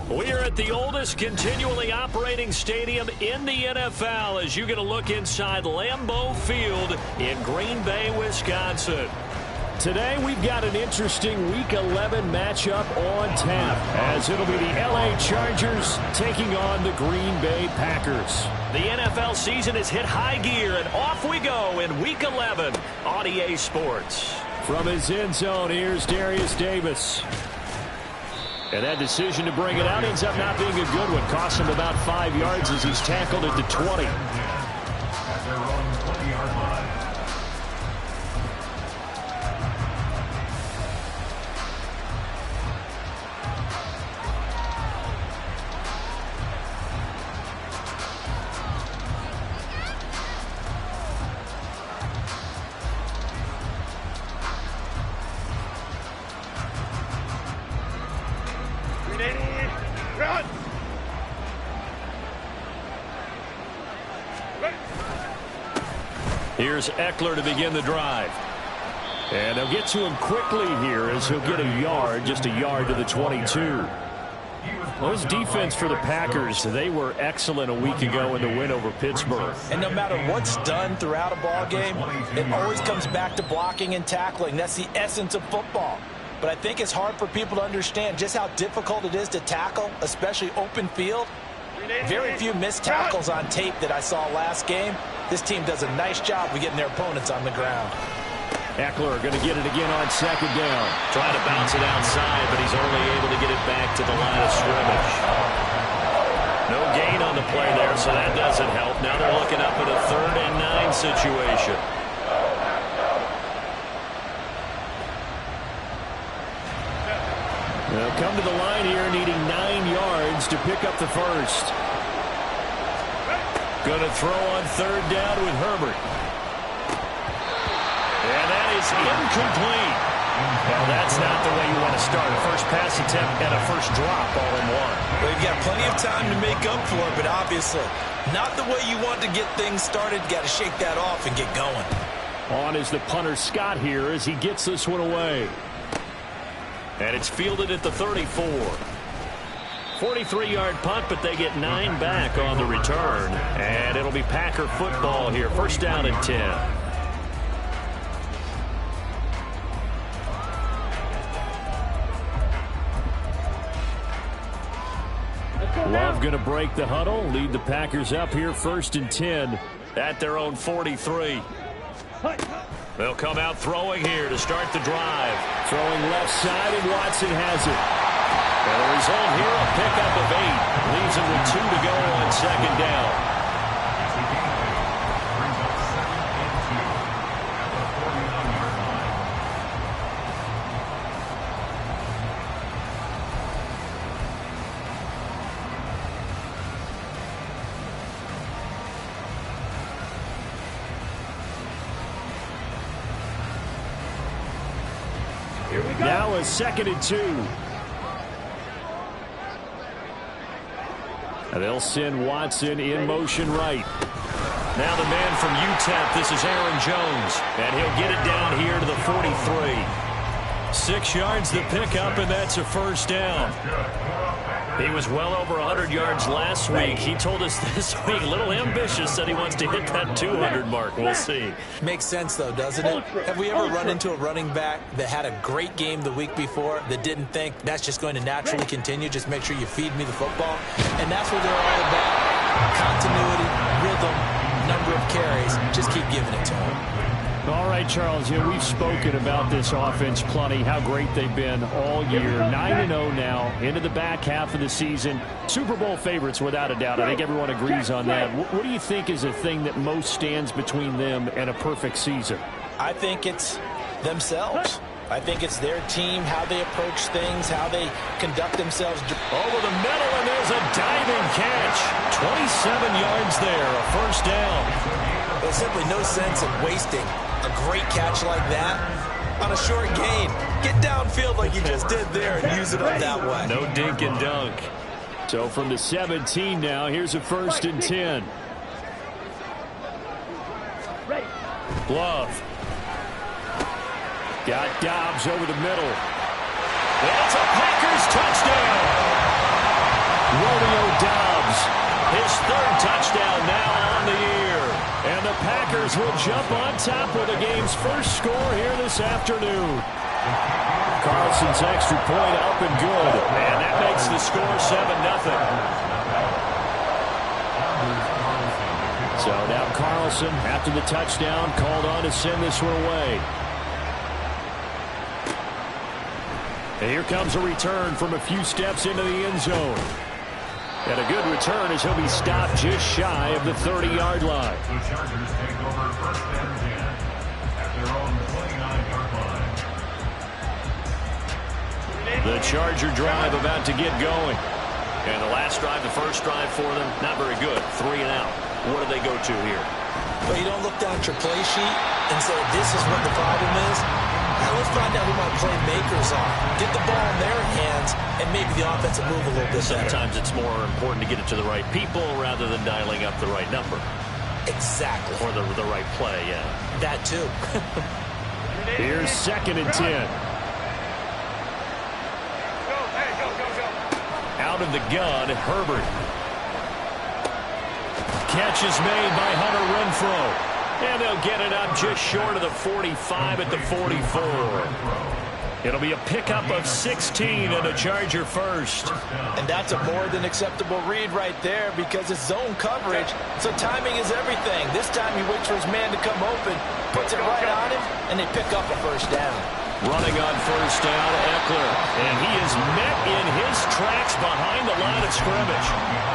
We are at the oldest continually operating stadium in the NFL as you get a look inside Lambeau Field in Green Bay, Wisconsin. Today we've got an interesting Week 11 matchup on tap as it'll be the LA Chargers taking on the Green Bay Packers. The NFL season has hit high gear and off we go in Week 11 on EA Sports. From his end zone, here's Darius Davis. And that decision to bring it out ends up not being a good one. Cost him about 5 yards as he's tackled at the 20. At their own 20-yard line. Run! Here's Ggfl to begin the drive. And they'll get to him quickly here as he'll get a yard, just a yard to the 22. Those defense for the Packers, they were excellent a week ago in the win over Pittsburgh. And no matter what's done throughout a ball game, it always comes back to blocking and tackling. That's the essence of football. But I think it's hard for people to understand just how difficult it is to tackle, especially open field. Very few missed tackles on tape that I saw last game. This team does a nice job of getting their opponents on the ground. Ggfl going to get it again on second down. Trying to bounce it outside, but he's only able to get it back to the line of scrimmage. No gain on the play there, so that doesn't help. Now they're looking up at a 3rd and 9 situation. They'll come to the line here needing 9 yards to pick up the first. Going to throw on 3rd down with Herbert. And that is incomplete. Well, that's not the way you want to start. A first pass attempt and a first drop all in one. Well, you've got plenty of time to make up for it, but obviously not the way you want to get things started. Got to shake that off and get going. On is the punter Scott here as he gets this one away. And it's fielded at the 34. 43-yard punt, but they get 9 back on the return. And it'll be Packer football here. First down and 10. Love going to break the huddle, lead the Packers up here 1st and 10 at their own 43. They'll come out throwing here to start the drive. Throwing left side, and Watson has it. And the result here, a pickup of 8. Leaves him with 2 to go on second down. Now a 2nd and 2. And they'll send Watson in motion right. Now the man from UTEP, this is Aaron Jones. And he'll get it down here to the 43. 6 yards the pickup, and that's a first down. He was well over 100 yards last week. He told us this week, a little ambitious, said he wants to hit that 200 mark. We'll see. Makes sense, though, doesn't it? Have we ever run into a running back that had a great game the week before that didn't think that's just going to naturally continue? Just make sure you feed me the football. And that's what they're all about. Continuity, rhythm, number of carries. Just keep giving it to him. All right, Charles, we've spoken about this offense plenty, how great they've been all year. 9-0 now, into the back half of the season. Super Bowl favorites, without a doubt. I think everyone agrees on that. What do you think is the thing that most stands between them and a perfect season? I think it's themselves. I think it's their team, how they approach things, how they conduct themselves. Over the middle, and there's a diving catch. 27 yards there, a first down. There's simply no sense in wasting a great catch like that on a short gain. Get downfield like you just did there and use it up that way. No dink and dunk. So from the 17 now, here's a 1st and 10. Love. Got Dobbs over the middle. That's a Packers touchdown. Chargers will jump on top with the game's first score here this afternoon. Carlson's extra point up and good. And that makes the score 7-0. So now Carlson, after the touchdown, called on to send this one away. And here comes a return from a few steps into the end zone. And a good return as he'll be stopped just shy of the 30-yard line. The Chargers take over first and 10 at their own 29-yard line. The Charger drive about to get going. And the last drive, the first drive for them, not very good. 3 and out. What do they go to here? Well, you don't look down at your play sheet and say, this is what the problem is. Now let's find out who my playmakers are. Get the ball in their hands and maybe the offense will move a little bit better. Sometimes it's more important to get it to the right people rather than dialing up the right number. Exactly. Or the right play, yeah. That too. Here's 2nd and 10. Out of the gun, Herbert. Catch is made by Hunter Renfrow. And they'll get it up just short of the 45 at the 44. It'll be a pickup of 16 and a Charger first. And that's a more than acceptable read right there because it's zone coverage, so timing is everything. This time he waits for his man to come open, puts it right on him, and they pick up a first down. Running on first down, Eckler. And he is met in his tracks behind the line of scrimmage.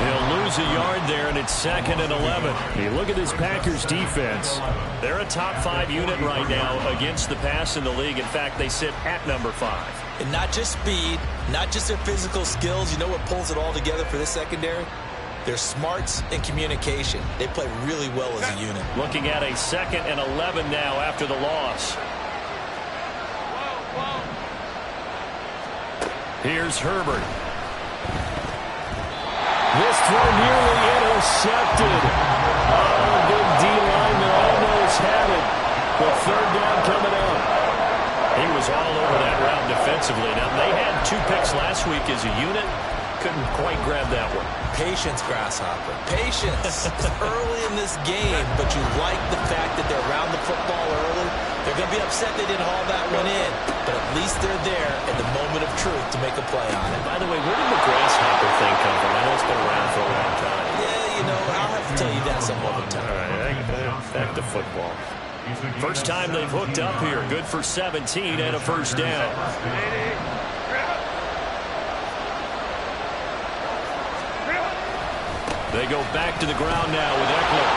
He'll lose a yard there, and it's 2nd and 11. Hey, look at this Packers defense. They're a top 5 unit right now against the pass in the league. In fact, they sit at number 5. And not just speed, not just their physical skills. You know what pulls it all together for this secondary? Their smarts and communication. They play really well as a unit. Looking at a 2nd and 11 now after the loss. Here's Herbert. This throw nearly intercepted. Oh, good D-lineman almost had it. But 3rd down coming up. He was all over that route defensively. Now, they had 2 picks last week as a unit. Couldn't quite grab that one. Patience, Grasshopper. Patience. It's early in this game, but you like the fact that they're around the football early. They're going to be upset they didn't haul that one in, but at least they're there at the moment of truth to make a play on it. By the way, where did the grasshopper thing come from? I know it's been around for a long time. Yeah, you know, I'll have to tell you that some other time. All right, back to football. First time they've hooked up here. Good for 17 and a first down. They go back to the ground now with Eckler.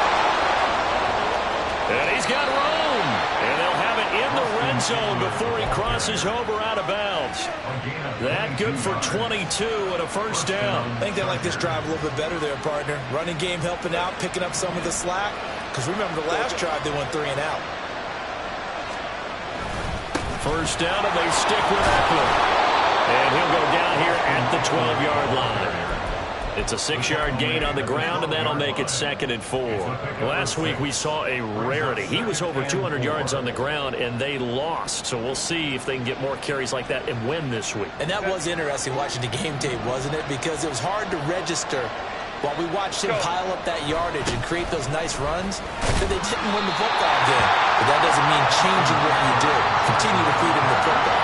And he's got room. And they'll have it in the red zone before he crosses over out of bounds. That good for 22 and a first down. I think they like this drive a little bit better there, partner. Running game helping out, picking up some of the slack. Because remember the last drive they went 3 and out. First down and they stick with Eckler. And he'll go down here at the 12-yard line. It's a 6-yard gain on the ground, and that'll make it 2nd and 4. Last week, we saw a rarity. He was over 200 yards on the ground, and they lost. So we'll see if they can get more carries like that and win this week. And that was interesting watching the game tape, wasn't it? Because it was hard to register while we watched him pile up that yardage and create those nice runs, that they didn't win the football game. But that doesn't mean changing what you do. Continue to feed him the football.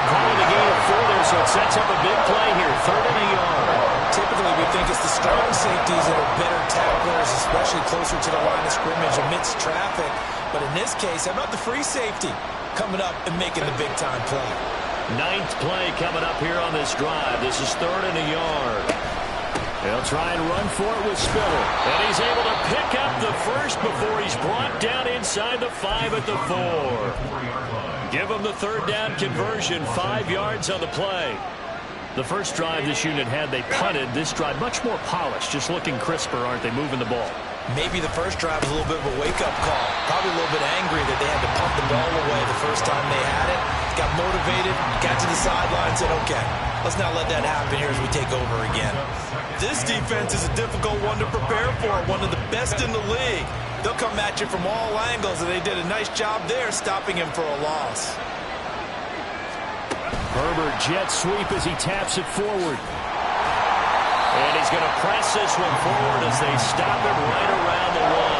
Calling the gain of 4 there, so it sets up a big play here. 3rd and a yard. Typically, we think it's the strong safeties that are better tacklers, especially closer to the line of scrimmage amidst traffic. But in this case, how about the free safety coming up and making the big-time play? 9th play coming up here on this drive. This is 3rd and a yard. They'll try and run for it with Spiller. And he's able to pick up the first before he's brought down inside the 5 at the 4. Give him the 3rd down conversion, 5 yards on the play. The first drive this unit had, they punted. This drive, much more polished, just looking crisper, aren't they, moving the ball? Maybe the first drive was a little bit of a wake-up call. Probably a little bit angry that they had to punt the ball away the first time they had it. Got motivated, got to the sideline, said, okay, let's not let that happen here as we take over again. This defense is a difficult one to prepare for, one of the best in the league. They'll come at you from all angles, and they did a nice job there stopping him for a loss. Herbert jet sweep as he taps it forward. And he's going to press this one forward as they stop him right around the 1.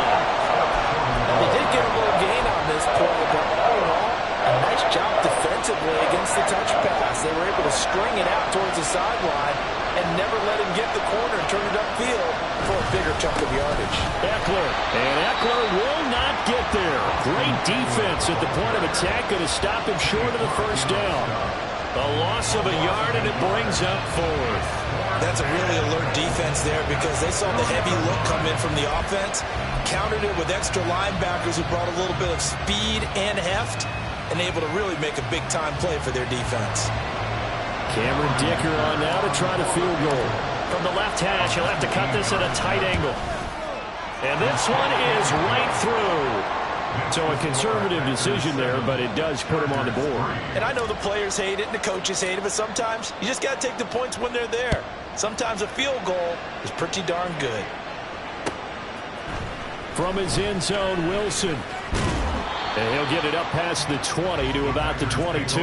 The did get a little gain on this play, but all in all, a nice job defensively against the touch pass. They were able to string it out towards the sideline and never let him get the corner and turn it upfield for a bigger chunk of yardage. Eckler. And Eckler will not get there. Great defense at the point of attack, going to stop him short of the first down. A loss of a yard, and it brings up fourth. That's a really alert defense there because they saw the heavy look come in from the offense, countered it with extra linebackers who brought a little bit of speed and heft, and able to really make a big-time play for their defense. Cameron Dicker on now to try to field goal. From the left hash, he'll have to cut this at a tight angle. And this one is right through. So a conservative decision there, but it does put him on the board. And I know the players hate it and the coaches hate it, but sometimes you just got to take the points when they're there. Sometimes a field goal is pretty darn good. From his end zone, Wilson. And he'll get it up past the 20 to about the 22.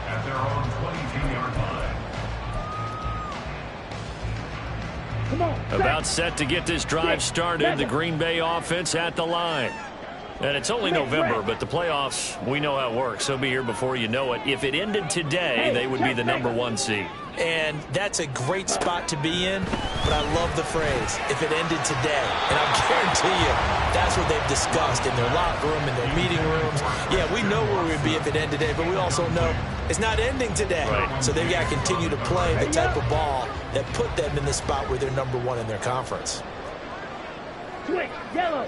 At their own 22-yard line. About set to get this drive started. The Green Bay offense at the line. And it's only November, but the playoffs, we know how it works. They'll be here before you know it. If it ended today, they would be the #1 seed. And that's a great spot to be in, but I love the phrase, if it ended today. And I guarantee you, that's what they've discussed in their locker room, in their meeting rooms. Yeah, we know where we'd be if it ended today, but we also know it's not ending today. Right. So they've got to continue to play the type of ball that put them in the spot where they're #1 in their conference. Switch, yellow.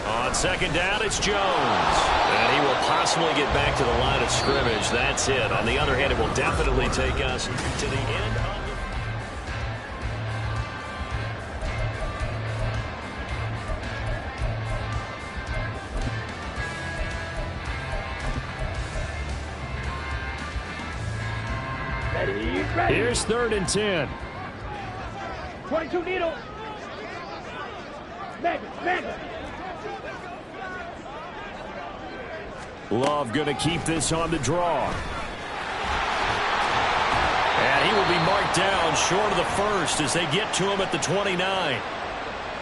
On second down, it's Jones. And he will possibly get back to the line of scrimmage. That's it. On the other hand, it will definitely take us to the end of Ready. Here's 3rd and 10. 22 needle. Magnet. Love going to keep this on the draw. And he will be marked down short of the first as they get to him at the 29.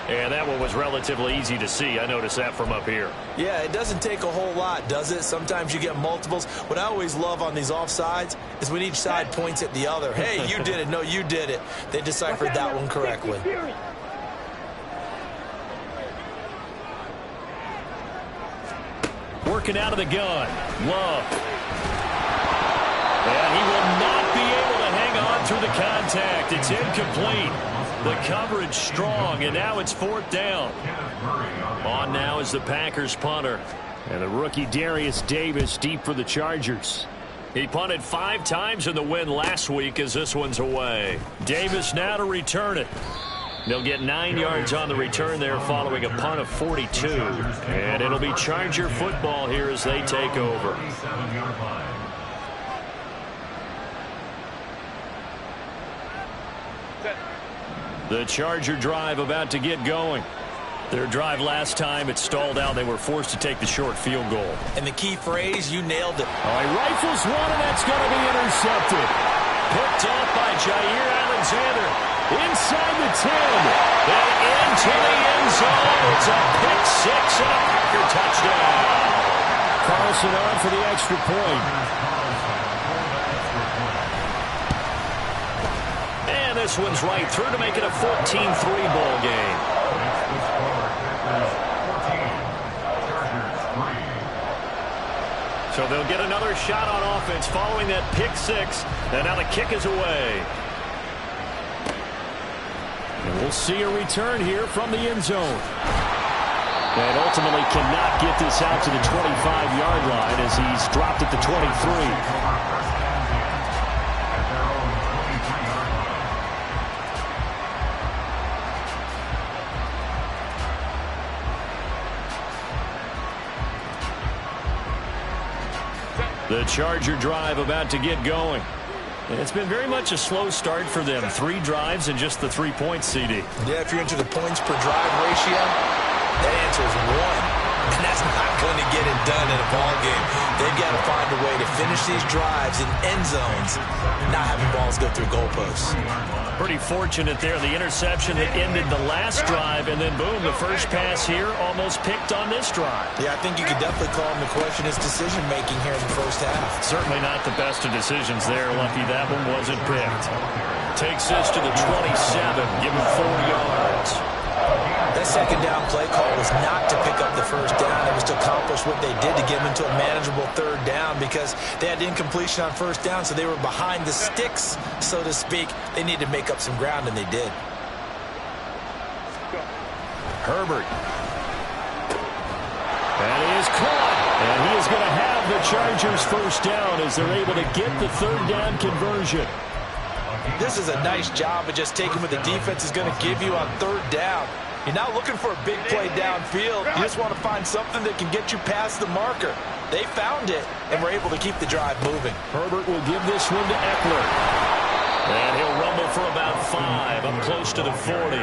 And that one was relatively easy to see. I noticed that from up here. Yeah, it doesn't take a whole lot, does it? Sometimes you get multiples. What I always love on these offsides is when each side points at the other. Hey, you did it. No, you did it. They deciphered that one correctly. Working out of the gun. Love. And he will not be able to hang on through the contact. It's incomplete. The coverage strong, and now it's 4th down. On now is the Packers punter. And the rookie Darius Davis deep for the Chargers. He punted 5 times in the win last week as this one's away. Davis now to return it. They'll get 9 yards on the return there following a punt of 42. And it'll be Charger football here as they take over. The Charger drive about to get going. Their drive last time, it stalled out. They were forced to take the short field goal. And the key phrase, you nailed it. Oh, he rifles one, and that's going to be intercepted. Picked off by Jair Alexander. Inside the 10. And into the end zone. It's a pick 6 and a Packer touchdown. Carlson on for the extra point. And this one's right through to make it a 14-3 ball game. So they'll get another shot on offense following that pick 6. And now the kick is away. And we'll see a return here from the end zone. And ultimately cannot get this out to the 25-yard line as he's dropped at the 23. The Charger drive about to get going. It's been very much a slow start for them. 3 drives and just the 3 points, CD. Yeah, if you're into the points per drive ratio, that answer is 1. And that's not going to get it done in a ball game. They've got to find a way to finish finish these drives in end zones, not having balls go through goalposts. Pretty fortunate there. The interception that ended the last drive, and then boom, the first pass here almost picked on this drive. Yeah, I think you could definitely call him to question his decision-making here in the first half. Certainly not the best of decisions there. Lucky that one wasn't picked. Takes this to the 27, give him 4 yards. That second down play call was not to pick up the first down. It was to accomplish what they did to get them into a manageable third down because they had incompletion on first down, so they were behind the sticks, so to speak. They needed to make up some ground, and they did. Herbert. That is caught. And he is going to have the Chargers first down as they're able to get the third down conversion. This is a nice job of just taking what the defense is going to give you on third down. You're not looking for a big play downfield. You just want to find something that can get you past the marker. They found it, and were able to keep the drive moving. Herbert will give this one to Eckler. And he'll rumble for about 5, up close to the 40.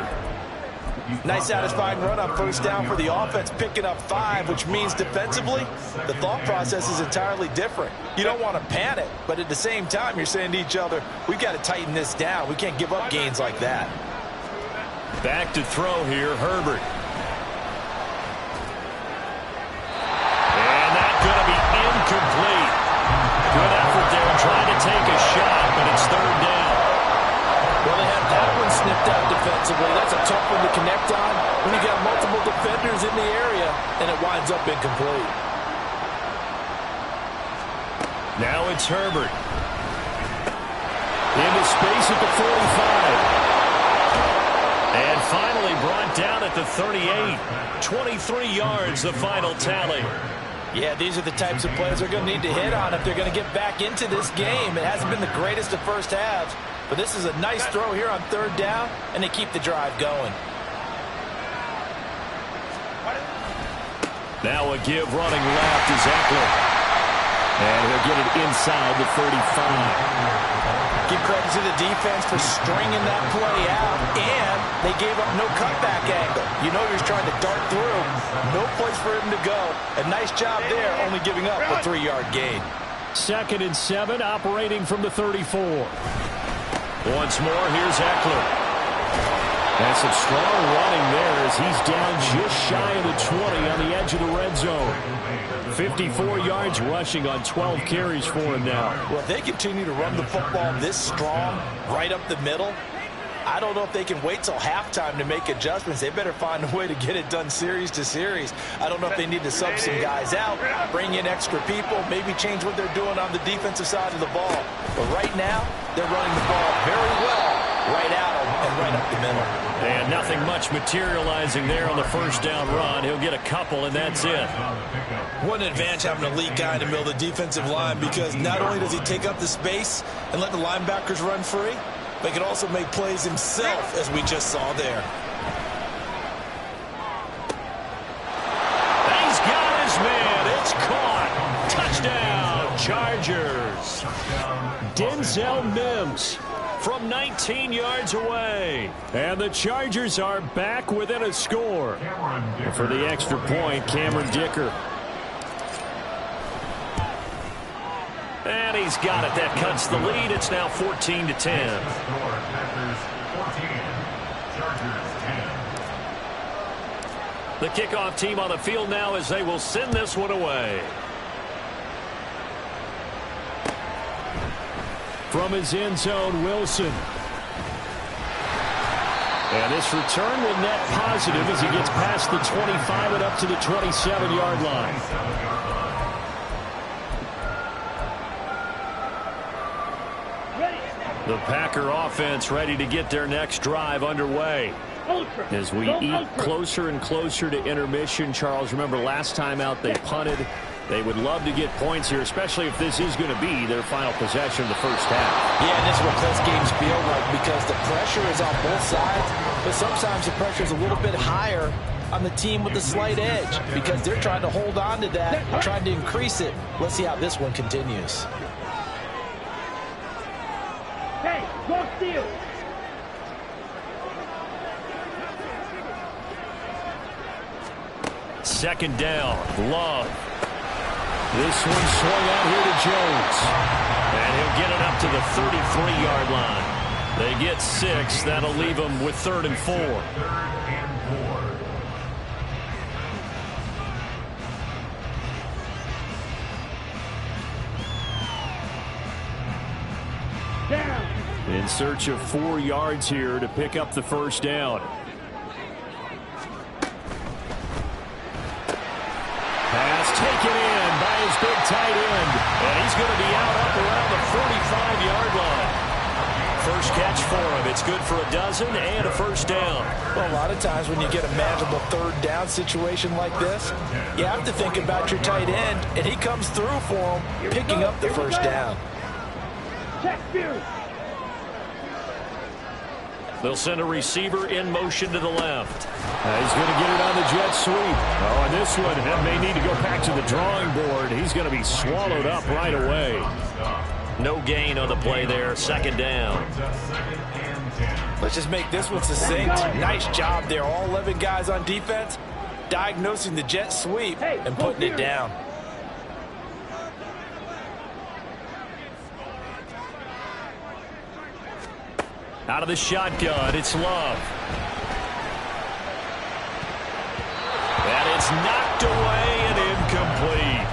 Nice satisfying run on first down for the offense, picking up 5, which means defensively, the thought process is entirely different. You don't want to panic, but at the same time, you're saying to each other, we've got to tighten this down. We can't give up gains like that. Back to throw here, Herbert. And that's going to be incomplete. Good effort there, trying to take a shot, but it's third down. Well, they had that one snipped out defensively. That's a tough one to connect on when you got multiple defenders in the area, and it winds up incomplete. Now it's Herbert. Into space at the 45. And finally brought down at the 38. 23 yards, the final tally. Yeah, these are the types of plays they're going to need to hit on if they're going to get back into this game. It hasn't been the greatest of first halves, but this is a nice throw here on third down, and they keep the drive going. Now a give running left is Ggfl. And he'll get it inside the 35. Give credit to the defense for stringing that play out, and they gave up no cutback angle. You know he was trying to dart through. No place for him to go. A nice job there, only giving up a 3-yard gain. 2nd and 7, operating from the 34. Once more, here's Ggfl. And some strong running there as he's down just shy of the 20 on the edge of the red zone. 54 yards rushing on 12 carries for him now. Well, if they continue to run the football this strong, right up the middle, I don't know if they can wait till halftime to make adjustments. They better find a way to get it done series to series. I don't know if they need to sub some guys out, bring in extra people, maybe change what they're doing on the defensive side of the ball. But right now, they're running the ball very well right out and right up the middle. And nothing much materializing there on the first down run. He'll get a couple, and that's it. What an advantage having an elite guy in the middle of the defensive line, because not only does he take up the space and let the linebackers run free, but he can also make plays himself, as we just saw there. He's got his man. It's caught. Touchdown, Chargers. Denzel Mims from 19 yards away. And the Chargers are back within a score. And for the extra point, Cameron Dicker. And he's got it. That cuts the lead. It's now 14-10. The kickoff team on the field now as they will send this one away. From his end zone, Wilson. And this return will net positive as he gets past the 25 and up to the 27-yard line. The Packer offense ready to get their next drive underway. As we eat closer and closer to intermission, Charles, remember last time out they punted. They would love to get points here, especially if this is going to be their final possession of the first half. Yeah, and this is what close games feel like, because the pressure is on both sides, but sometimes the pressure is a little bit higher on the team with the slight edge, because they're trying to hold on to that and trying to increase it. Let's see how this one continues. Hey, go steal. Second down, Love. This one swung out here to Jones. And he'll get it up to the 33-yard line. They get 6. That'll leave them with 3rd and 4. In search of 4 yards here to pick up the first down. Pass taken in by his big tight end. And he's going to be out up around the 45-yard line. First catch for him. It's good for a dozen and a first down. Well, a lot of times when you get a manageable 3rd down situation like this, you have to think about your tight end, and he comes through for him, picking up the first down. Check you. They'll send a receiver in motion to the left. He's going to get it on the jet sweep. Oh, and this one may need to go back to the drawing board. He's going to be swallowed up right away. No gain on the play there. 2nd down. Let's just make this one succinct. Nice job there. All 11 guys on defense diagnosing the jet sweep and putting it down. Out of the shotgun, it's Love. And it's knocked away and incomplete.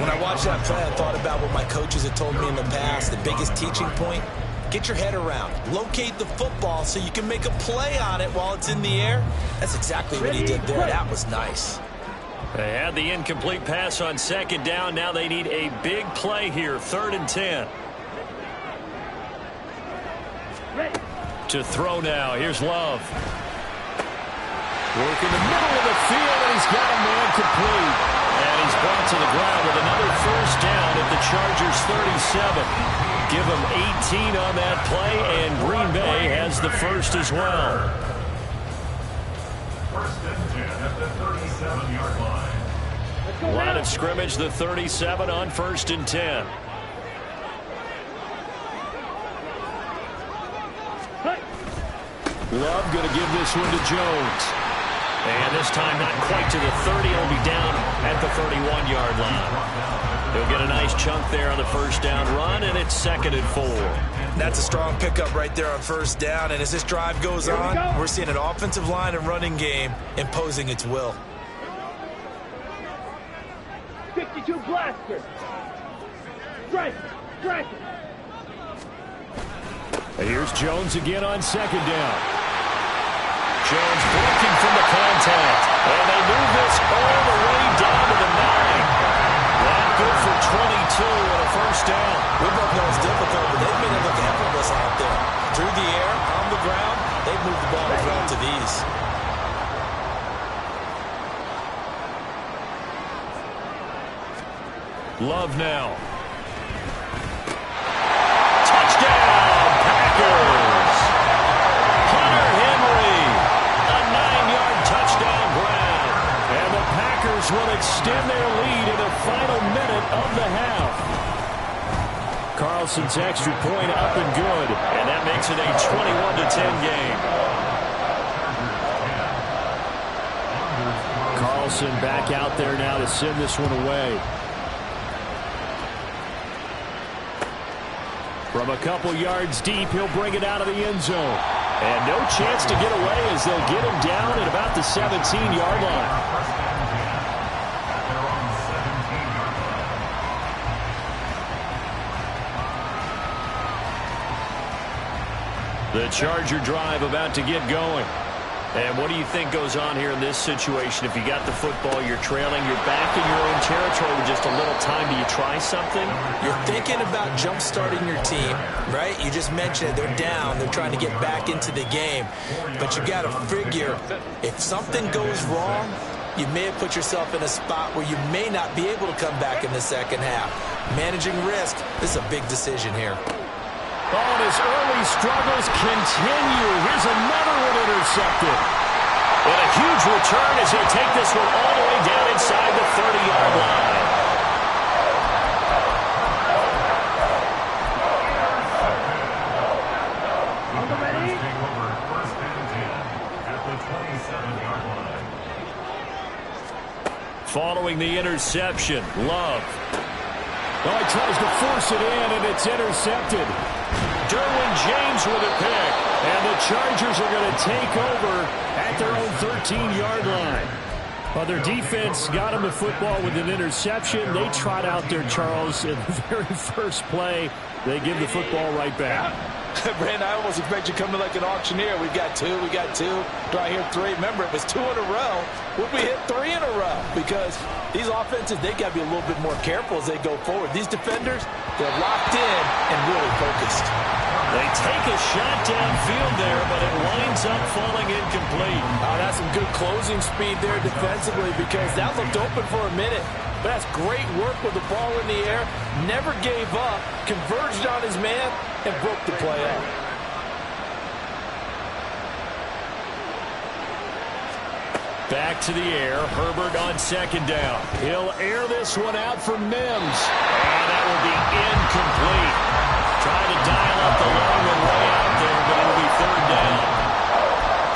When I watched that play, I thought about what my coaches had told me in the past. The biggest teaching point, get your head around. Locate the football so you can make a play on it while it's in the air. That's exactly what he did there. That was nice. They had the incomplete pass on 2nd down. Now they need a big play here. 3rd and 10. To throw now. Here's Love. Work in the middle of the field, and he's got a man complete. And he's brought to the ground with another first down at the Chargers' 37. Give them 18 on that play, and Green Bay has the first as well. 1st and 10 at the 37-yard line. Line of scrimmage, the 37 on 1st and 10. Love going to give this one to Jones. And this time not quite to the 30. He'll be down at the 31-yard line. He'll get a nice chunk there on the first down run, and it's 2nd and 4. That's a strong pickup right there on 1st down. And as this drive goes on, we're seeing an offensive line and running game imposing its will. 52 blaster. Strike. Strike. Here's Jones again on 2nd down. Jones breaking from the contact. And they move this all the way down to the 9. That good for 22 and a first down. We both know it's difficult, but they've made it look effortless out there. Through the air, on the ground, they've moved the ball with relative ease. Love now. Touchdown, Packers. Hunter Henry, a 9-yard touchdown grab. And the Packers will extend their lead in the final minute of the half. Carlson's extra point up and good. And that makes it a 21-10 game. Carlson back out there now to send this one away. From a couple yards deep, he'll bring it out of the end zone. And no chance to get away as they'll get him down at about the 17-yard line. The Charger drive about to get going. And what do you think goes on here in this situation? If you got the football, you're trailing, you're back in your own territory with just a little time. Do you try something? You're thinking about jump-starting your team, right? You just mentioned it. They're down. They're trying to get back into the game. But you got to figure, if something goes wrong, you may have put yourself in a spot where you may not be able to come back in the second half. Managing risk, this is a big decision here. Oh, and his early struggles continue. Here's another one intercepted. And a huge return as he'll take this one all the way down inside the 30-yard line. Take over 1st and 10 at the 27-yard line. Following throwing the interception. Love. Oh, he tries to force it in, and it's intercepted. Derwin James with a pick. And the Chargers are going to take over at their own 13-yard line. Well, their defense got them the football with an interception. They trot out there, Charles, in the very first play. They give the football right back. Brandon, I almost expect you to come in like an auctioneer. We got two. Do I hear three? Remember, it was 2 in a row. Would we hit 3 in a row? Because these offenses, they got to be a little bit more careful as they go forward. These defenders, they're locked in and really focused. They take a shot downfield there, but it winds up falling incomplete. Oh, that's some good closing speed there defensively because that looked open for a minute. But that's great work with the ball in the air. Never gave up, converged on his man, and broke the play up. Back to the air. Herbert on second down. He'll air this one out for Mims. And that will be incomplete. Trying to dial up the long one way out there, but it'll be third down.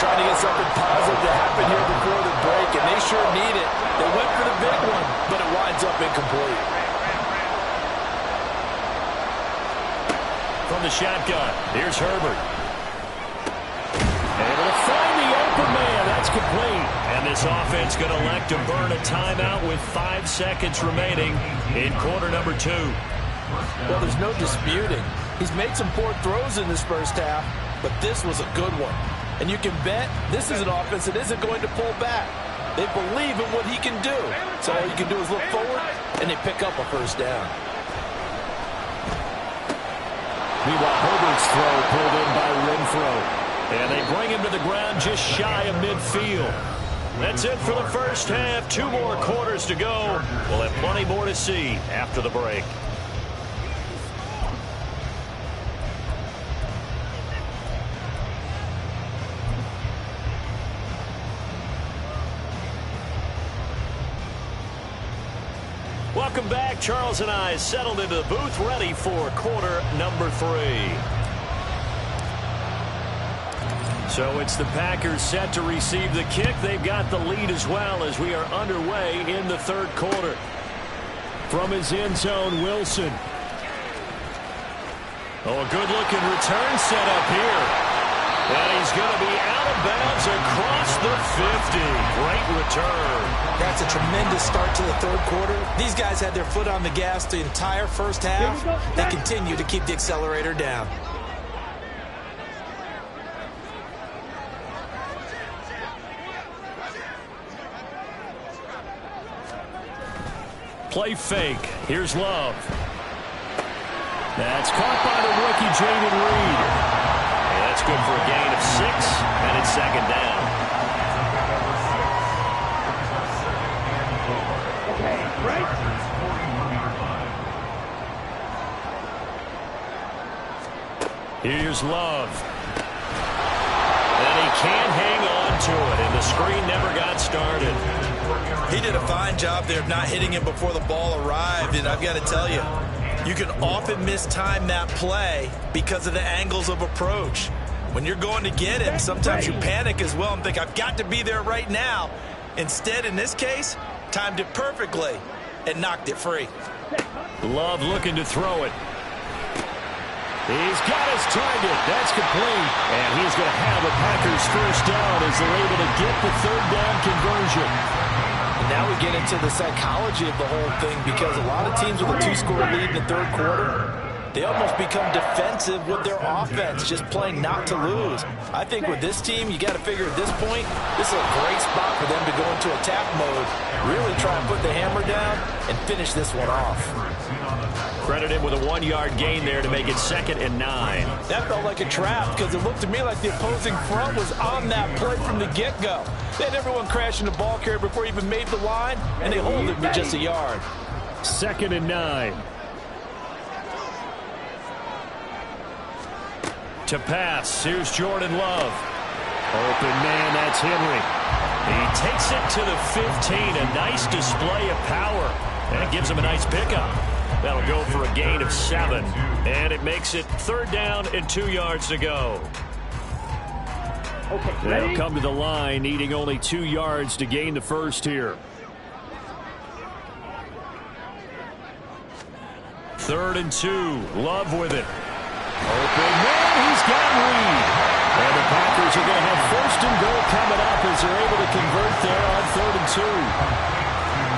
Trying to get something positive to happen here before the break, and they sure need it. They went for the big one, but it winds up incomplete. From the shotgun, here's Herbert. Able to find the open man. That's complete. And this offense going to elect to burn a timeout with 5 seconds remaining in quarter number 2. Well, there's no disputing. He's made some poor throws in this first half, but this was a good one. And you can bet this is an offense that isn't going to pull back. They believe in what he can do. So all you can do is look forward, and they pick up a first down. Meanwhile, Herbert's throw pulled in by Renfro. And they bring him to the ground just shy of midfield. That's it for the first half. 2 more quarters to go. We'll have plenty more to see after the break. Welcome back. Charles and I settled into the booth, ready for quarter number 3. So it's the Packers set to receive the kick. They've got the lead as well as we are underway in the third quarter. From his end zone, Wilson. Oh, a good-looking return set up here. And he's going to be out of bounds across the 50. Great return. That's a tremendous start to the third quarter. These guys had their foot on the gas the entire first half. They continue to keep the accelerator down. Play fake. Here's Love. That's caught by the rookie, Jaden Reed. And that's good for a gain of 6, and it's second down. Okay, right? Here's Love. And he can't hang on to it, and the screen never got started. He did a fine job there of not hitting him before the ball arrived, and I've got to tell you, you can often mistime that play because of the angles of approach. When you're going to get him, sometimes you panic as well and think, I've got to be there right now. Instead, in this case, timed it perfectly and knocked it free. Love looking to throw it. He's got his target. That's complete. And he's going to have the Packers first down as they're able to get the third down conversion. And now we get into the psychology of the whole thing because a lot of teams with a 2-score lead in the third quarter, they almost become defensive with their offense, just playing not to lose. I think with this team, you got to figure at this point, this is a great spot for them to go into attack mode, really try and put the hammer down and finish this one off. Credit him with a 1-yard gain there to make it 2nd and 9. That felt like a trap because it looked to me like the opposing front was on that play from the get-go. They had everyone crashing the ball carrier before he even made the line, and they hold it with just a yard. 2nd and 9. To pass, here's Jordan Love. Open man, that's Henry. He takes it to the 15, a nice display of power. And it gives him a nice pickup. That'll go for a gain of 7. And it makes it 3rd down and 2 yards to go. Okay, They'll come to the line, needing only 2 yards to gain the first here. 3rd and 2. Love with it. Open man, he's got Reed. And the Packers are going to have 1st and goal coming up as they're able to convert there on 3rd and 2.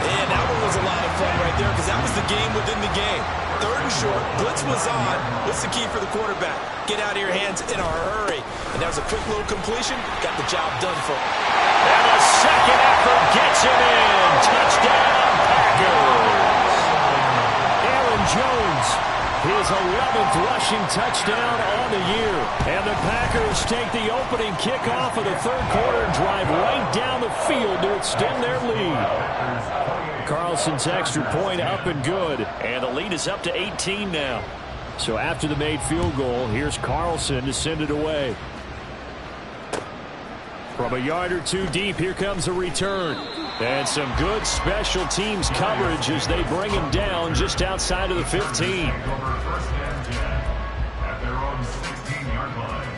And that one was a lot of fun right there because that was the game within the game. 3rd and short, blitz was on. What's the key for the quarterback? Get out of your hands in a hurry. And that was a quick little completion. Got the job done for him. And a second effort gets him in. Touchdown, Packers. Aaron Jones, his 11th rushing touchdown on the year. And the Packers take the opening kickoff of the 3rd quarter and drive right down the field to extend their lead. Carlson's extra point up and good. And the lead is up to 18 now. So after the made field goal, here's Carlson to send it away. From a yard or two deep, here comes a return. And some good special teams coverage as they bring him down just outside of the 15. First and 10 at their own 16-yard line.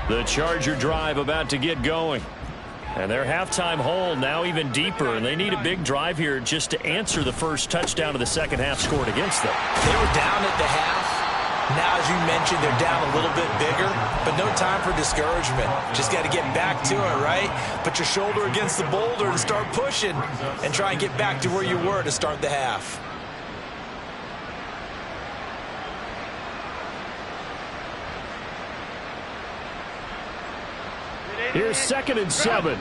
The Charger drive about to get going. And their halftime hole now even deeper, and they need a big drive here just to answer the first touchdown of the second half scored against them. They were down at the half. Now, as you mentioned, they're down a little bit bigger, but no time for discouragement. Just got to get back to it, right? Put your shoulder against the boulder and start pushing and try and get back to where you were to start the half. Here's 2nd and 7.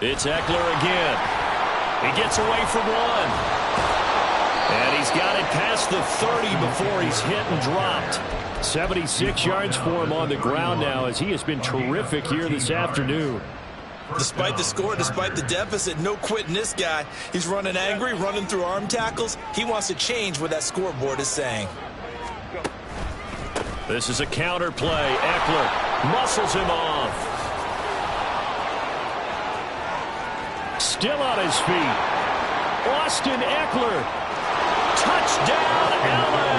It's Eckler again. He gets away from one. And he's got it past the 30 before he's hit and dropped. 76 yards for him on the ground now as he has been terrific here this afternoon. Despite the score, despite the deficit, no quitting this guy. He's running angry, running through arm tackles. He wants to change what that scoreboard is saying. This is a counter play. Eckler muscles him off. Still on his feet. Austin Eckler. Touchdown, LA.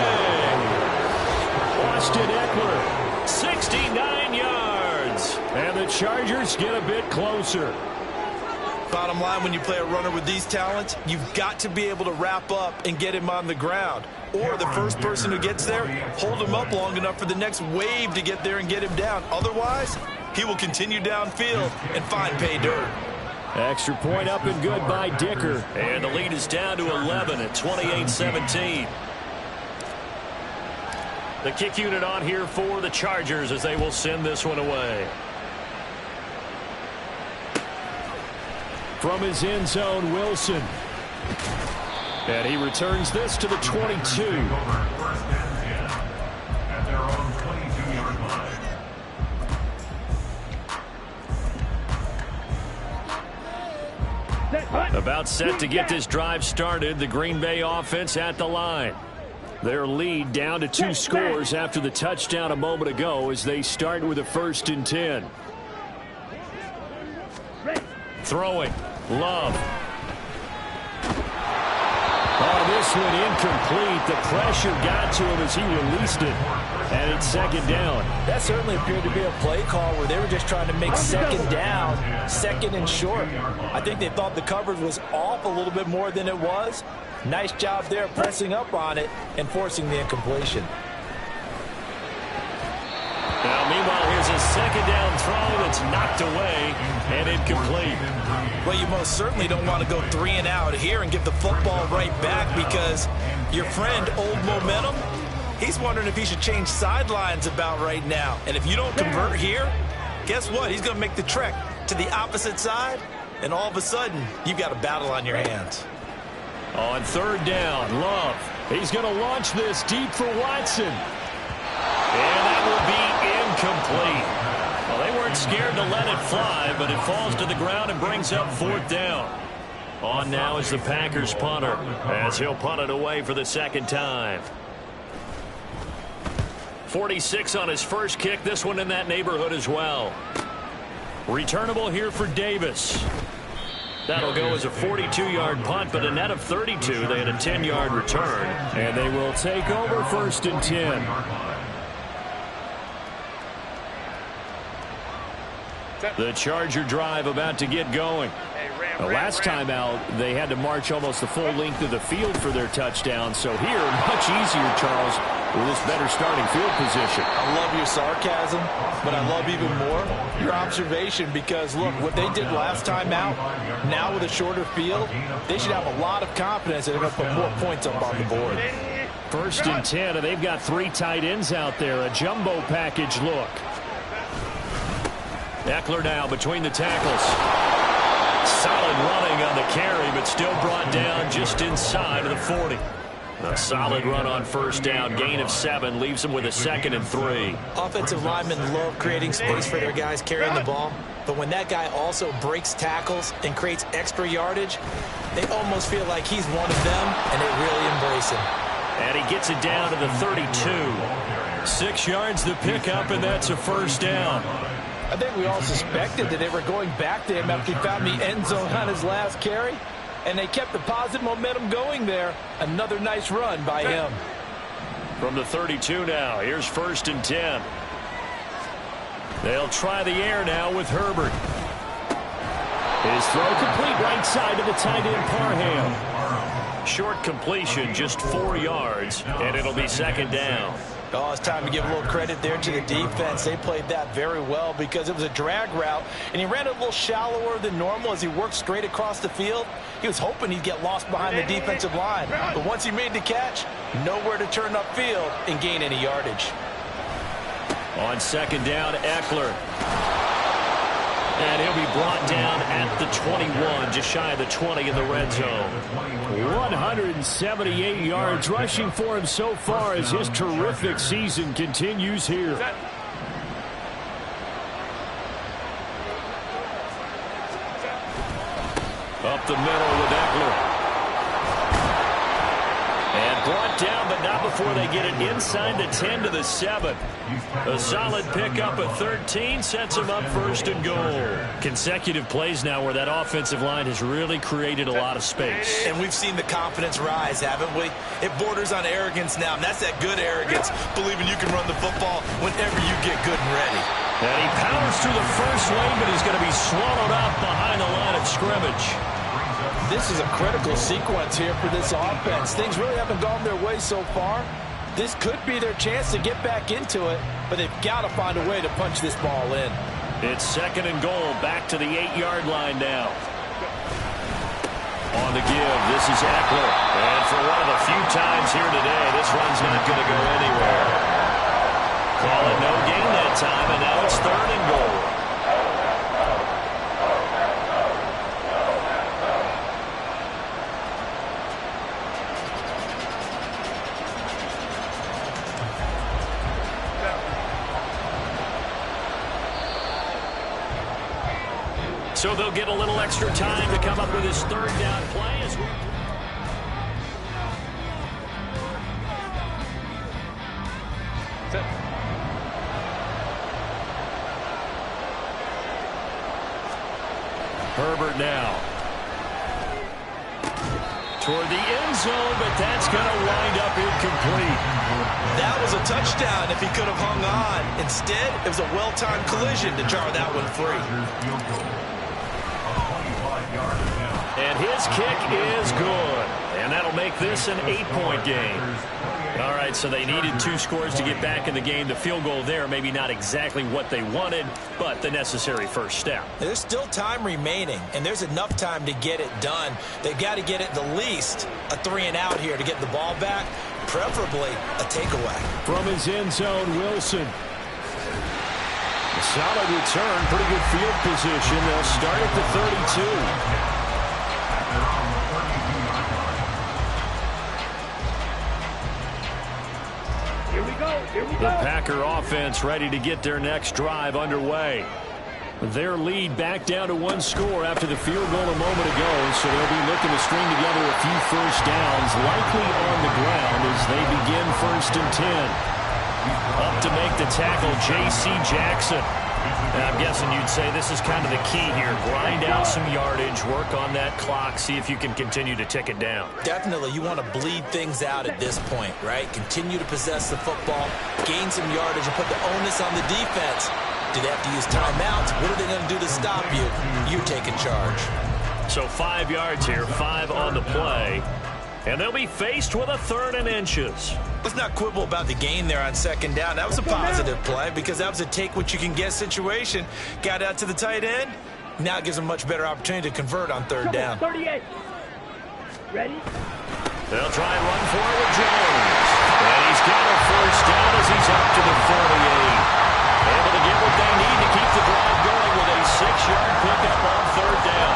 Austin Eckler, 69 yards. And the Chargers get a bit closer. Bottom line, when you play a runner with these talents, you've got to be able to wrap up and get him on the ground. Or the first person who gets there, hold him up long enough for the next wave to get there and get him down. Otherwise, he will continue downfield and find pay dirt. Extra point up and good by Dicker. And the lead is down to 11 at 28-17. The kick unit on here for the Chargers as they will send this one away. From his end zone, Wilson. And he returns this to the 22. First and 10 at their own 22-yard line. About set to get this drive started. The Green Bay offense at the line. Their lead down to 2 scores after the touchdown a moment ago as they start with a 1st and 10. Throwing. Love. Oh, this one incomplete. The pressure got to him as he released it. And it's 2nd down. That certainly appeared to be a play call where they were just trying to make 2nd down, 2nd and short. I think they thought the coverage was off a little bit more than it was. Nice job there pressing up on it and forcing the incompletion. Now, meanwhile, here's a 2nd down throw that's knocked away and incomplete. Well, you most certainly don't want to go 3 and out here and give the football right back because your friend, Old Momentum, he's wondering if he should change sidelines about right now. And if you don't convert here, guess what? He's going to make the trek to the opposite side, and all of a sudden, you've got a battle on your hands. On 3rd down, Love. He's going to launch this deep for Watson. And that will be incomplete. Well, they weren't scared to let it fly, but it falls to the ground and brings up 4th down. On now is the Packers punter as he'll punt it away for the 2nd time. 46 on his first kick. This one in that neighborhood as well. Returnable here for Davis. That'll go as a 42-yard punt, but a net of 32. They had a 10-yard return. And they will take over 1st and 10. The Charger drive about to get going. The last time out, they had to march almost the full length of the field for their touchdown. So here, much easier, Charles, with this better starting field position. I love your sarcasm, but I love even more your observation because, look, what they did last time out, now with a shorter field, they should have a lot of confidence that they're going to put more points up on the board. 1st and 10, and they've got 3 tight ends out there. A jumbo package look. Eckler now between the tackles. Solid running on the carry, but still brought down just inside of the 40. A solid run on 1st down. Gain of 7 leaves them with a 2nd and 3. Offensive linemen love creating space for their guys carrying the ball. But when that guy also breaks tackles and creates extra yardage, they almost feel like he's one of them, and they really embrace him. And he gets it down to the 32. 6 yards the pickup, and that's a 1st down. I think we all suspected that they were going back to him after he found the end zone on his last carry. And they kept the positive momentum going there. Another nice run by him. From the 32 now, here's 1st and 10. They'll try the air now with Herbert. His throw complete right side to the tight end Parham. Short completion, just 4 yards, and it'll be 2nd down. Oh, it's time to give a little credit there to the defense. They played that very well because it was a drag route, and he ran it a little shallower than normal as he worked straight across the field. He was hoping he'd get lost behind the defensive line, but once he made the catch, nowhere to turn upfield and gain any yardage. On 2nd down, Eckler. And he'll be brought down at the 21, just shy of the 20 in the red zone. 178 yards rushing for him so far as his terrific season continues here. Up the middle with Eckler. And brought down, but not before they get it inside the 10 to the 7. A solid pickup at 13 sets him up 1st and goal. Consecutive plays now where that offensive line has really created a lot of space. And we've seen the confidence rise, haven't we? It borders on arrogance now, and that's that good arrogance, believing you can run the football whenever you get good and ready. And he powers through the first lane, but he's going to be swallowed up behind the line of scrimmage. This is a critical sequence here for this offense. Things really haven't gone their way so far. This could be their chance to get back into it, but they've got to find a way to punch this ball in. It's 2nd and goal, back to the 8-yard line now. On the give, this is Eckler. And for one of the few times here today, this run's not going to go anywhere. Call it no gain that time, and now it's 3rd and goal. So they'll get a little extra time to come up with his 3rd down play as we... Herbert now. Toward the end zone, but that's going to wind up incomplete. That was a touchdown if he could have hung on. Instead, it was a well-timed collision to jar that one free. And his kick is good. And that'll make this an 8-point game. All right, so they needed 2 scores to get back in the game. The field goal there, maybe not exactly what they wanted, but the necessary first step. There's still time remaining, and there's enough time to get it done. They've got to get it the least a 3-and-out here to get the ball back, preferably a takeaway. From his end zone, Wilson. A solid return, pretty good field position. They'll start at the 32. The Packer offense ready to get their next drive underway. Their lead back down to 1 score after the field goal a moment ago, so they'll be looking to string together a few first downs, likely on the ground as they begin 1st and 10. Up to make the tackle, J.C. Jackson. I'm guessing you'd say this is kind of the key here. Grind out some yardage, work on that clock, see if you can continue to tick it down. Definitely, you want to bleed things out at this point, right? Continue to possess the football, gain some yardage, and put the onus on the defense. Do they have to use timeouts? What are they going to do to stop you? You're taking charge. So 5 yards here, 5 on the play. And they'll be faced with a 3rd and inches. Let's not quibble about the gain there on 2nd down. That was a positive play because that was a take-what-you-can-get situation. Got out to the tight end. Now it gives them a much better opportunity to convert on 3rd down. 38. Ready? They'll try and run for it with Jones. And he's got a 1st down as he's up to the 48. Able to get what they need to keep the drive going with a 6-yard pickup on 3rd down.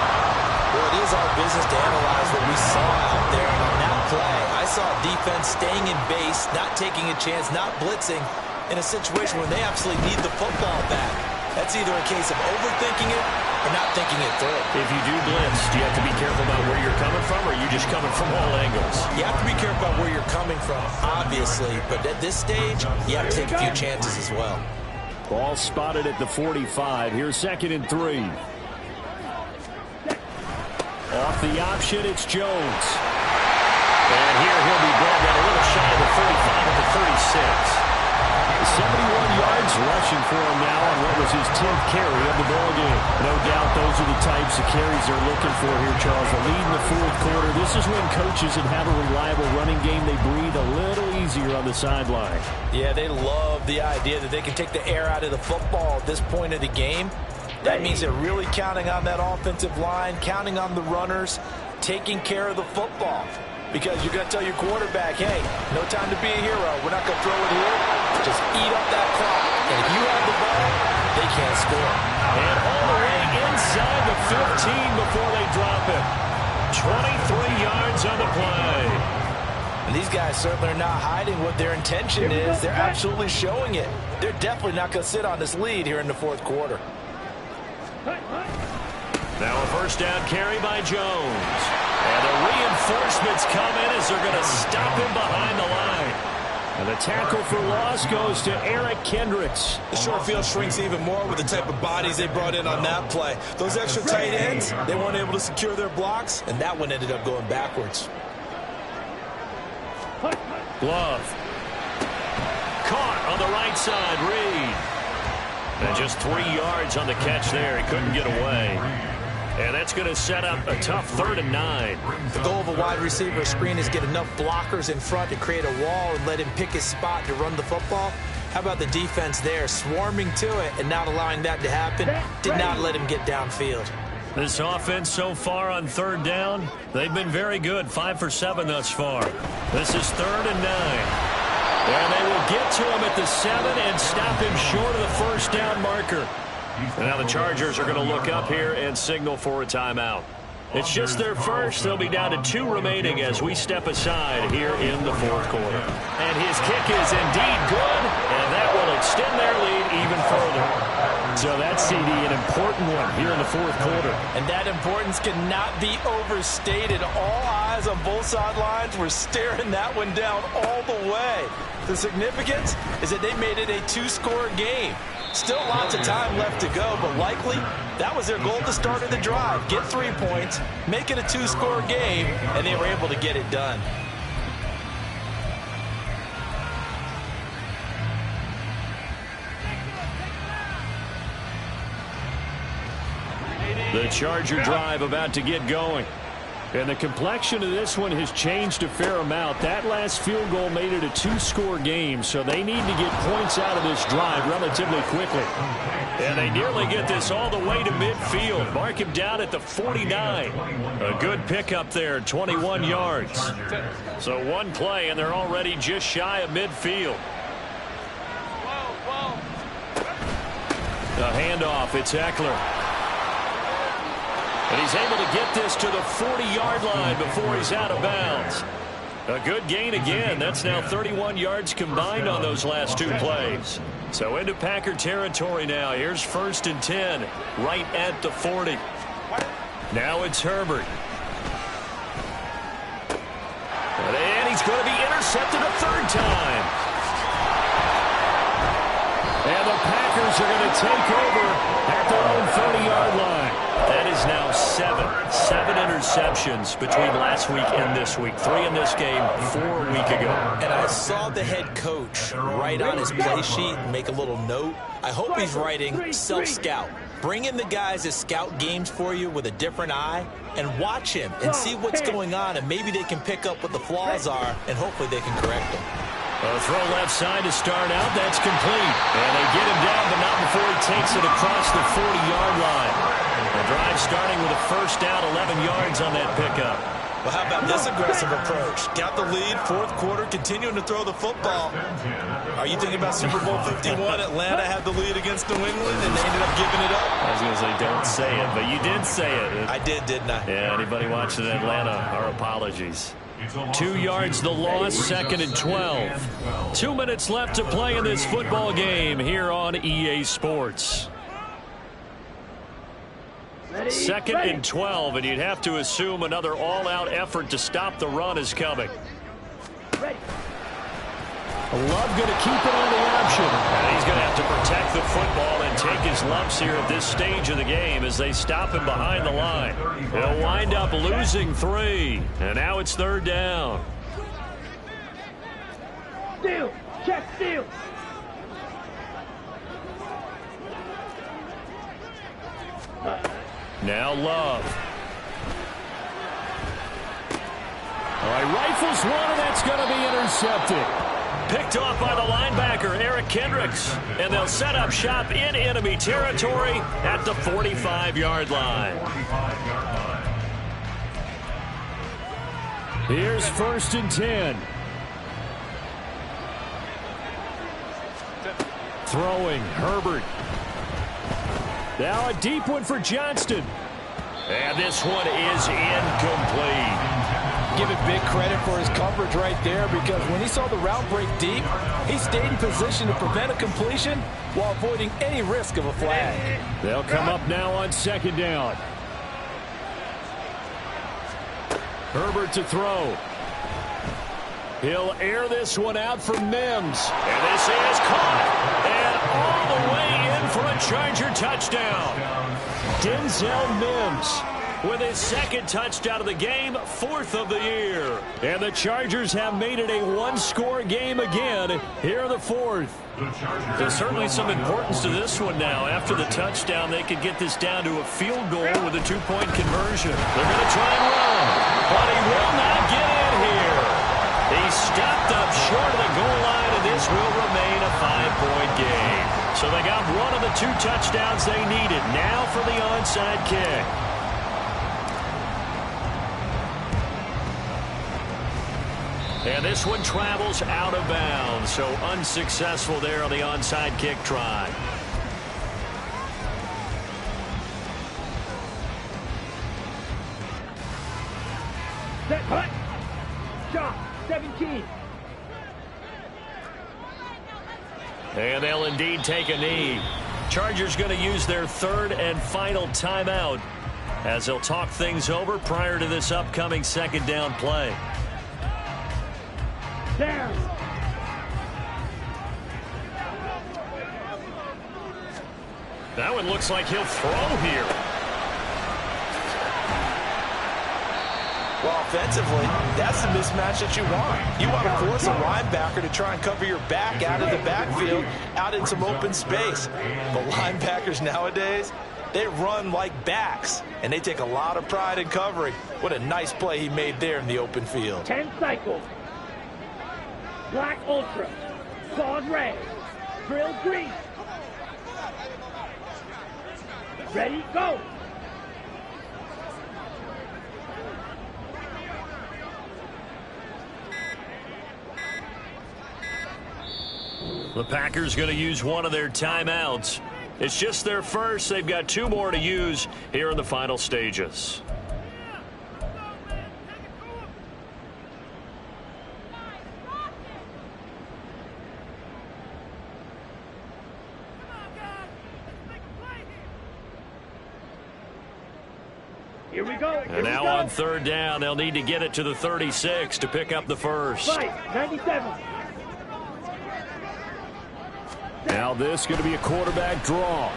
Well, it is our business to analyze what we saw out there. And on that play, I saw defense staying in base, not taking a chance, not blitzing in a situation where they absolutely need the football back. That's either a case of overthinking it or not thinking it through. If you do blitz, do you have to be careful about where you're coming from, or are you just coming from all angles? You have to be careful about where you're coming from, obviously. But at this stage, you have to take a few chances as well. Ball spotted at the 45. Here's 2nd and 3. Off the option, it's Jones. And here he'll be brought down a little shy of the 35 at the 36. 71 yards rushing for him now on what was his 10th carry of the ballgame. No doubt those are the types of carries they're looking for here, Charles. A lead in the 4th quarter. This is when coaches that have a reliable running game, they breathe a little easier on the sideline. Yeah, they love the idea that they can take the air out of the football at this point of the game. That means they're really counting on that offensive line, counting on the runners, taking care of the football. Because you're going to tell your quarterback, hey, no time to be a hero. We're not going to throw it here. Just eat up that clock. And if you have the ball, they can't score. And all the way inside the 15 before they drop it. 23 yards on the play. And these guys certainly are not hiding what their intention is. They're absolutely showing it. They're definitely not going to sit on this lead here in the 4th quarter. Now a 1st down carry by Jones. And the reinforcements come in as they're going to stop him behind the line. And the tackle for loss goes to Eric Kendricks. The short field shrinks even more with the type of bodies they brought in on that play. Those extra tight ends, they weren't able to secure their blocks, and that one ended up going backwards. Glove. Caught on the right side, Reed. And just 3 yards on the catch there. He couldn't get away. And that's going to set up a tough 3rd and 9. The goal of a wide receiver screen is get enough blockers in front to create a wall and let him pick his spot to run the football. How about the defense there, swarming to it and not allowing that to happen? Did not let him get downfield. This offense so far on 3rd down, they've been very good. 5 for 7 thus far. This is 3rd and 9. And they will get to him at the 7 and stop him short of the 1st down marker. And now the Chargers are going to look up here and signal for a timeout. It's just their first. They'll be down to 2 remaining as we step aside here in the 4th quarter. And his kick is indeed good, and that will extend their lead even further. So that's, CD, an important one here in the 4th quarter. And that importance cannot be overstated. All eyes on both sidelines were staring that one down all the way. The significance is that they made it a 2-score game. Still lots of time left to go, but likely that was their goal at the start of the drive. Get 3 points, make it a 2-score game, and they were able to get it done. The Charger drive about to get going. And the complexion of this one has changed a fair amount. That last field goal made it a 2-score game, so they need to get points out of this drive relatively quickly. And they nearly get this all the way to midfield. Mark him down at the 49. A good pickup there, 21 yards. So one play, and they're already just shy of midfield. The handoff, it's Eckler. And he's able to get this to the 40-yard line before he's out of bounds. A good gain again. That's now 31 yards combined on those last 2 plays. So into Packer territory now. Here's 1st and 10, right at the 40. Now it's Herbert. And he's going to be intercepted a 3rd time. And the Packers Rifles are going to take over at their own 30-yard line. That is now seven interceptions between last week and this week. 3 in this game, 4 a week ago. And I saw the head coach write on his play sheet and make a little note. I hope he's writing self-scout. Bring in the guys that scout games for you with a different eye and watch him and see what's going on, and maybe they can pick up what the flaws are, and hopefully they can correct them. A throw left side to start out. That's complete. And they get him down, but not before he takes it across the 40-yard line. The drive starting with a first down, 11 yards on that pickup. Well, how about this aggressive approach? Got the lead, fourth quarter, continuing to throw the football. Are you thinking about Super Bowl 51? Atlanta had the lead against New England, and they ended up giving it up. I was going to say, don't say it, but you did say it. I did, didn't I? Yeah, anybody watching Atlanta, our apologies. 2 yards the loss, 2nd and 12. 2 minutes left to play in this football game here on EA Sports. 2nd and 12, and you'd have to assume another all-out effort to stop the run is coming. Love going to keep it on the option. And he's going to have to protect the football and take his lumps here at this stage of the game as they stop him behind the line. He'll wind up losing 3, and now it's 3rd down. Steal, check, steal. Now Love. All right, Rifles one, and that's going to be intercepted. Picked off by the linebacker, Eric Kendricks. And they'll set up shop in enemy territory at the 45-yard line. Here's 1st and 10. Throwing, Herbert. Now a deep one for Johnston. And this one is incomplete. Give it big credit for his coverage right there, because when he saw the route break deep, he stayed in position to prevent a completion while avoiding any risk of a flag. They'll come up now on 2nd down. Herbert to throw. He'll air this one out for Mims. And this is caught. And all the way in for a Charger touchdown. Denzel Mims with his 2nd touchdown of the game, 4th of the year. And the Chargers have made it a one-score game again here in the 4th. There's certainly some importance to this one now. After the touchdown, they could get this down to a field goal with a 2-point conversion. They're going to try and run, but he will not get in here. He stopped up short of the goal line, and this will remain a 5-point game. So they got one of the 2 touchdowns they needed. Now for the onside kick. And this one travels out of bounds, so unsuccessful there on the onside kick try. Set, hut. Shot, 17. And they'll indeed take a knee. Chargers going to use their 3rd and final timeout as they'll talk things over prior to this upcoming 2nd down play. Down. That one looks like he'll throw here. Well, offensively, that's the mismatch that you want. You want to force a linebacker to try and cover your back out of the backfield, out in some open space. But linebackers nowadays, they run like backs, and they take a lot of pride in covering. What a nice play he made there in the open field. 10 cycles. Black Ultra. Claws red. Drill green. Ready, go. The Packers going to use one of their timeouts. It's just their first. They've got 2 more to use here in the final stages. Here we go. And now on 3rd down, they'll need to get it to the 36 to pick up the first. Fight, 97. Now this going to be a quarterback draw.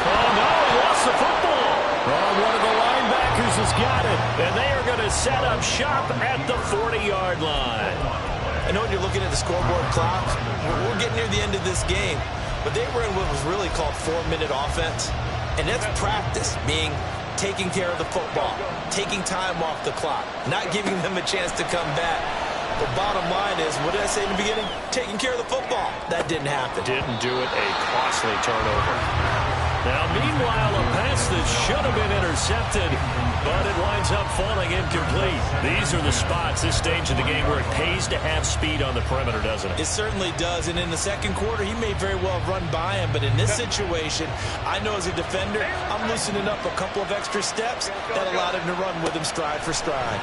Oh, no, he lost the football. Oh, one of the linebackers has got it. And they are going to set up shop at the 40-yard line. I know when you're looking at the scoreboard clock, we're getting near the end of this game. But they were in what was really called 4-minute offense. And that's practice, meaning taking care of the football, taking time off the clock, not giving them a chance to come back. The bottom line is, what did I say in the beginning? Taking care of the football. That didn't happen. Didn't do it. A costly turnover. Now, meanwhile, a pass that should have been intercepted, but it winds up falling incomplete. These are the spots, this stage of the game, where it pays to have speed on the perimeter, doesn't it? It certainly does, and in the second quarter, he may very well have run by him, but in this situation, I know as a defender, I'm loosening up a couple of extra steps that allowed him to run with him stride for stride.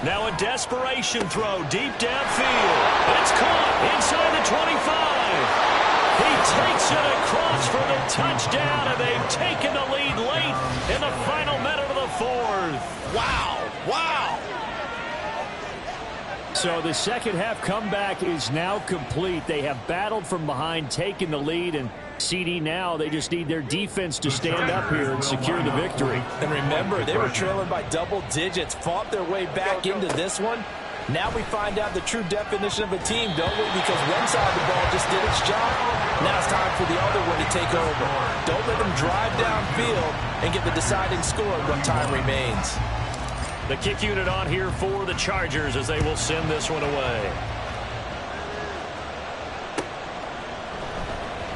Now a desperation throw deep downfield. It's caught inside the 25. He takes it across for the touchdown, and they've taken the lead late in the final minute of the fourth. Wow. Wow. So the second half comeback is now complete. They have battled from behind, taken the lead, and CD now, they just need their defense to stand up here and secure the victory. And remember, they were trailing by double digits, fought their way back into this one. Now we find out the true definition of a team, don't we? Because one side of the ball just did its job. Now it's time for the other one to take over. Don't let them drive downfield and get the deciding score when time remains. The kick unit on here for the Chargers as they will send this one away.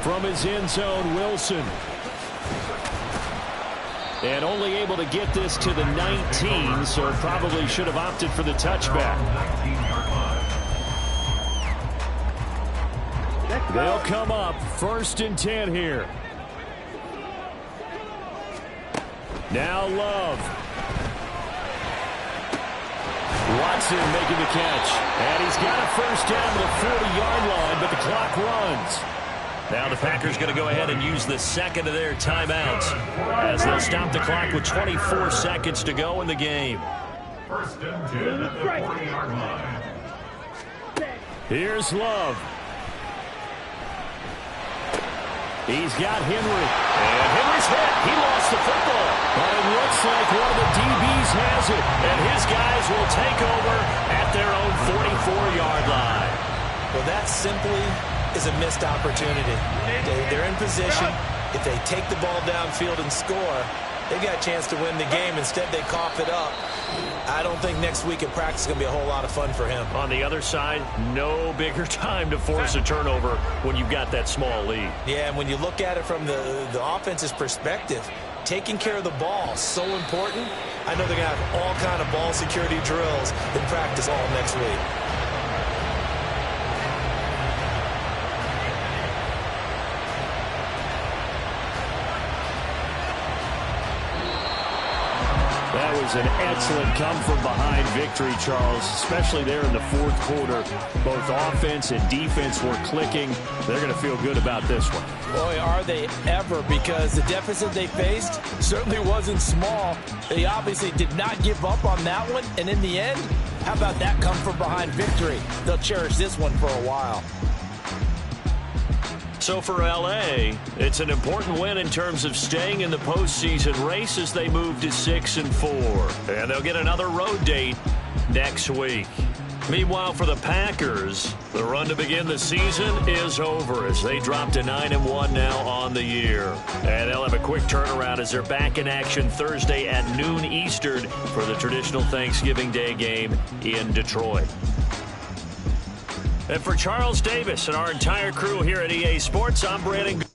From his end zone, Wilson. And only able to get this to the 19, so probably should have opted for the touchback. They'll come up 1st and 10 here. Now Love. Watson making the catch. And he's got a first down to the 40-yard line, but the clock runs. Now the Packers going to go ahead and use the second of their timeouts as they'll stop the clock with 24 seconds to go in the game. 1st and 10 at the 40-yard line. Here's Love. He's got Henry. And Henry's hit. He lost the football. But it looks like one of the DBs has it. And his guys will take over at their own 44-yard line. Well, that simply is a missed opportunity. They're in position. If they take the ball downfield and score, they've got a chance to win the game. Instead, they cough it up. I don't think next week at practice is going to be a whole lot of fun for him. On the other side, no bigger time to force a turnover when you've got that small lead. Yeah, and when you look at it from the offense's perspective, taking care of the ball is so important. I know they're going to have all kind of ball security drills in practice all next week. That was an excellent come-from-behind victory, Charles, especially there in the fourth quarter. Both offense and defense were clicking. They're going to feel good about this one. Boy, are they ever, because the deficit they faced certainly wasn't small. They obviously did not give up on that one, and in the end, how about that come-from-behind victory? They'll cherish this one for a while. So for L.A., it's an important win in terms of staying in the postseason race as they move to 6-4. And they'll get another road date next week. Meanwhile, for the Packers, the run to begin the season is over as they drop to 9-1 now on the year. And they'll have a quick turnaround as they're back in action Thursday at noon Eastern for the traditional Thanksgiving Day game in Detroit. And for Charles Davis and our entire crew here at EA Sports, I'm Brandon.